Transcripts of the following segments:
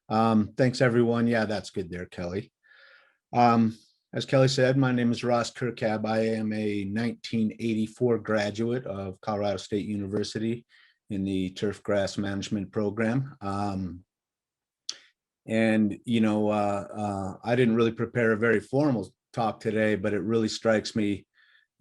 Thanks, everyone. Yeah, that's good there, Kelly. Um, as Kelly said, my name is Ross Kurcab. I am a 1984 graduate of Colorado State University in the turf grass management program. I didn't really prepare a very formal talk today, but it really strikes me,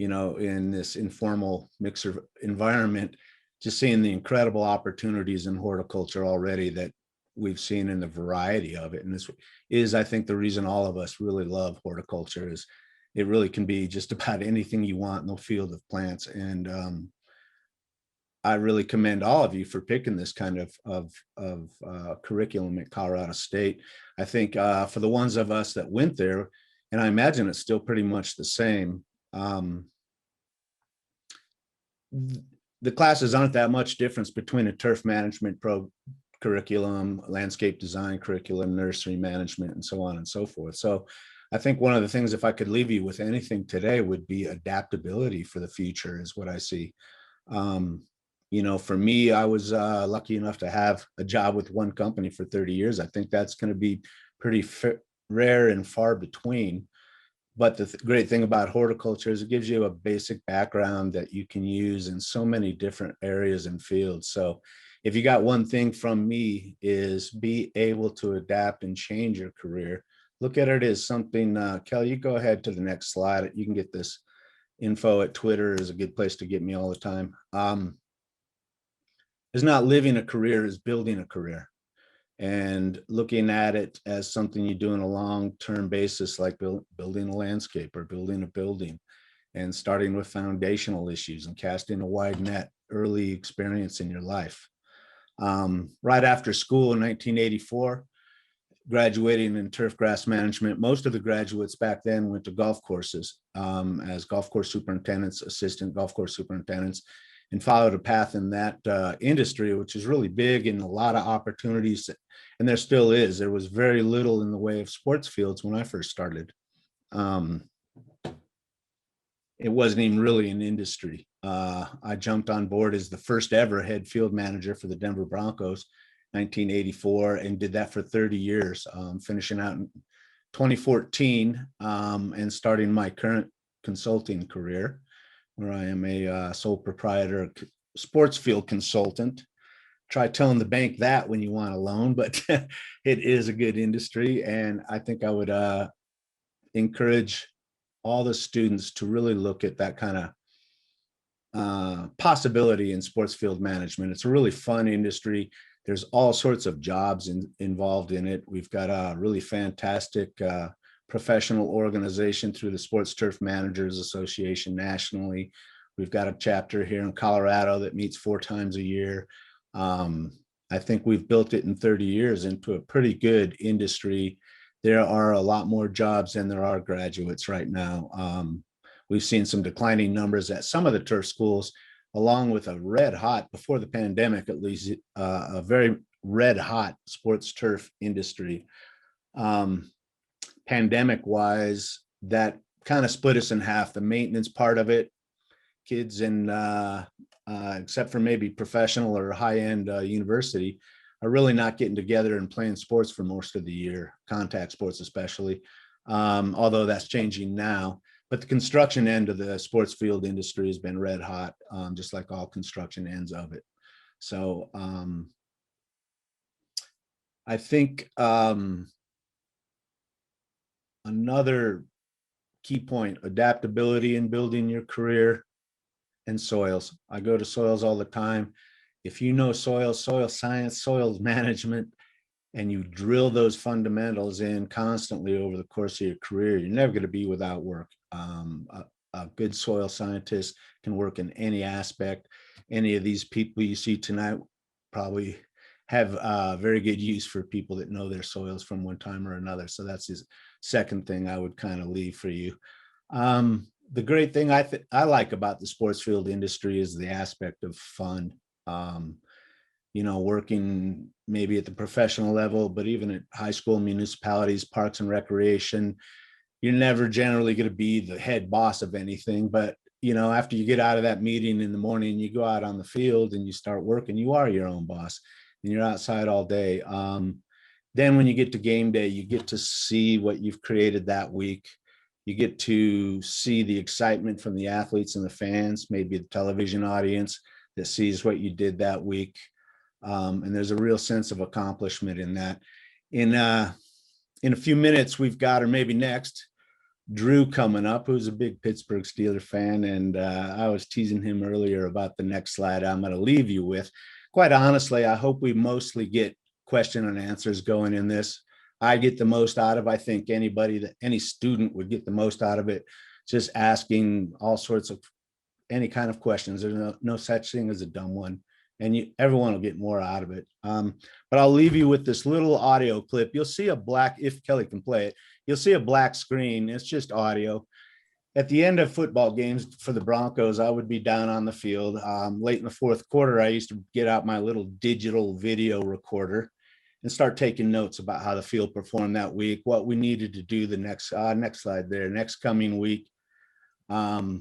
in this informal mixer environment, just seeing the incredible opportunities in horticulture already that we've seen in the variety of it. And this is, I think, the reason all of us really love horticulture is it really can be just about anything you want in the field of plants. And I really commend all of you for picking this kind of curriculum at Colorado State. I think for the ones of us that went there, and I imagine it's still pretty much the same, the classes aren't that much difference between a turf management curriculum, landscape design curriculum, nursery management, and so on and so forth. So I think one of the things, if I could leave you with anything today, would be adaptability for the future is what I see. For me, I was lucky enough to have a job with one company for 30 years. I think that's going to be pretty rare and far between. But the great thing about horticulture is it gives you a basic background that you can use in so many different areas and fields. So if you got one thing from me is be able to adapt and change your career. Look at it as something, Kelly, you go ahead to the next slide. You can get this info at Twitter is a good place to get me all the time. Is not living a career, is building a career, and looking at it as something you do on a long-term basis, like building a landscape or building a building, and starting with foundational issues and casting a wide net, early experience in your life. Right after school in 1984, graduating in turf grass management, most of the graduates back then went to golf courses as golf course superintendents, assistant golf course superintendents, and followed a path in that industry, which is really big and a lot of opportunities. And there still is. There was very little in the way of sports fields when I first started. It wasn't even really an industry. I jumped on board as the first ever head field manager for the Denver Broncos, 1984, and did that for 30 years, finishing out in 2014 and starting my current consulting career, where I am a sole proprietor sports field consultant. Try telling the bank that when you want a loan, but it is a good industry. And I think I would encourage all the students to really look at that kind of possibility in sports field management. It's a really fun industry. There's all sorts of jobs involved in it. We've got a really fantastic professional organization through the Sports Turf Managers Association nationally. We've got a chapter here in Colorado that meets 4 times a year. I think we've built it in 30 years into a pretty good industry. There are a lot more jobs than there are graduates right now. We've seen some declining numbers at some of the turf schools, along with a red hot, before the pandemic at least, a very red hot sports turf industry. Pandemic wise, that kind of split us in half. The maintenance part of it, kids in except for maybe professional or high-end university, are really not getting together and playing sports for most of the year, contact sports especially, although that's changing now. But the construction end of the sports field industry has been red hot, just like all construction ends of it. So I think another key point, adaptability in building your career, and soils. I go to soils all the time. If you know soils, soil science, soils management, and you drill those fundamentals in constantly over the course of your career, you're never going to be without work. A good soil scientist can work in any aspect. Any of these people you see tonight probably have very good use for people that know their soils from one time or another. So that's the second thing I would kind of leave for you. The great thing I like about the sports field industry is the aspect of fun. Working maybe at the professional level, but even at high school, municipalities, parks and recreation, you're never generally going to be the head boss of anything. But, after you get out of that meeting in the morning, you go out on the field and you start working, you are your own boss and you're outside all day. Then when you get to game day, you get to see what you've created that week. You get to see the excitement from the athletes and the fans, maybe the television audience that sees what you did that week. And there's a real sense of accomplishment in that. In a few minutes, we've got, or maybe next, Drew coming up, who's a big Pittsburgh Steelers fan. And I was teasing him earlier about the next slide I'm going to leave you with. Quite honestly, I hope we mostly get question and answers going in this. I get the most out of, I think any student would get the most out of it, just asking all sorts of any kind of questions. There's no such thing as a dumb one, and everyone will get more out of it. But I'll leave you with this little audio clip. You'll see a black, if Kelly can play it, you'll see a black screen. It's just audio. At the end of football games for the Broncos, I would be down on the field. Late in the fourth quarter, I used to get out my little digital video recorder and start taking notes about how the field performed that week, what we needed to do the next slide there, next coming week. Kelly,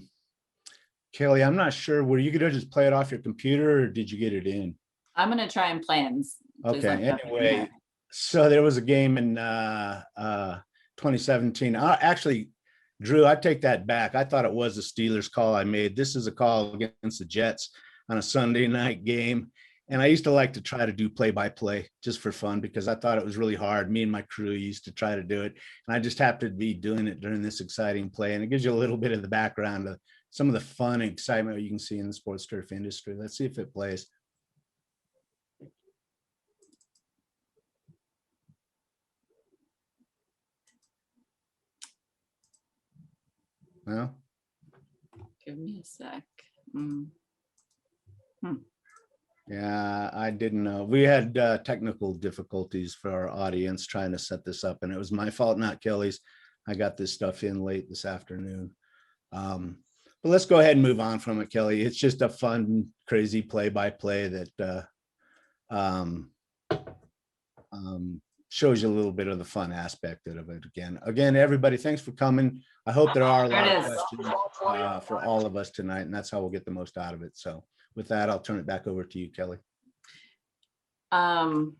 I'm not sure, were you going to just play it off your computer or did you get it in? I'm going to try and plans. Okay, anyway, so there was a game in 2017. Actually, Drew, I take that back. I thought it was a Steelers call I made. This is a call against the Jets on a Sunday night game. And I used to like to try to do play-by-play just for fun because I thought it was really hard. Me and my crew used to try to do it. And I just happened to be doing it during this exciting play. And it gives you a little bit of the background of some of the fun and excitement you can see in the sports turf industry. Let's see if it plays. Well, give me a sec. Yeah, I didn't know. We had technical difficulties for our audience trying to set this up, and it was my fault, not Kelly's. I got this stuff in late this afternoon. But let's go ahead and move on from it, Kelly. It's just a fun, crazy play-by-play that shows you a little bit of the fun aspect of it. Again, everybody, thanks for coming. I hope there are a lot of questions for all of us tonight, and that's how we'll get the most out of it. So with that, I'll turn it back over to you, Kelly. Are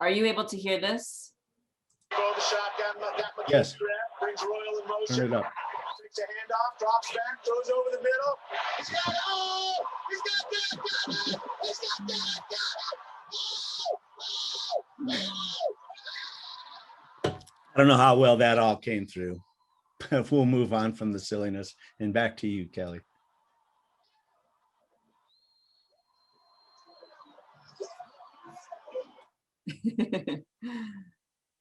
you able to hear this? Yes. Brings Royal in motion. Turn it up. Takes a handoff, drops back, throws over the middle. He's got it! Oh! He's got that! Got it! He's got that! Got it! Oh! I don't know how well that all came through. We'll move on from the silliness and back to you, Kelly.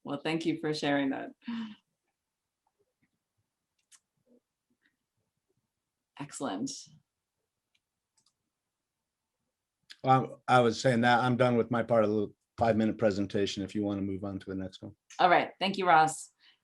Well, thank you for sharing that. Excellent. Well, I was saying that I'm done with my part of the 5-minute presentation if you want to move on to the next one. All right. Thank you, Ross.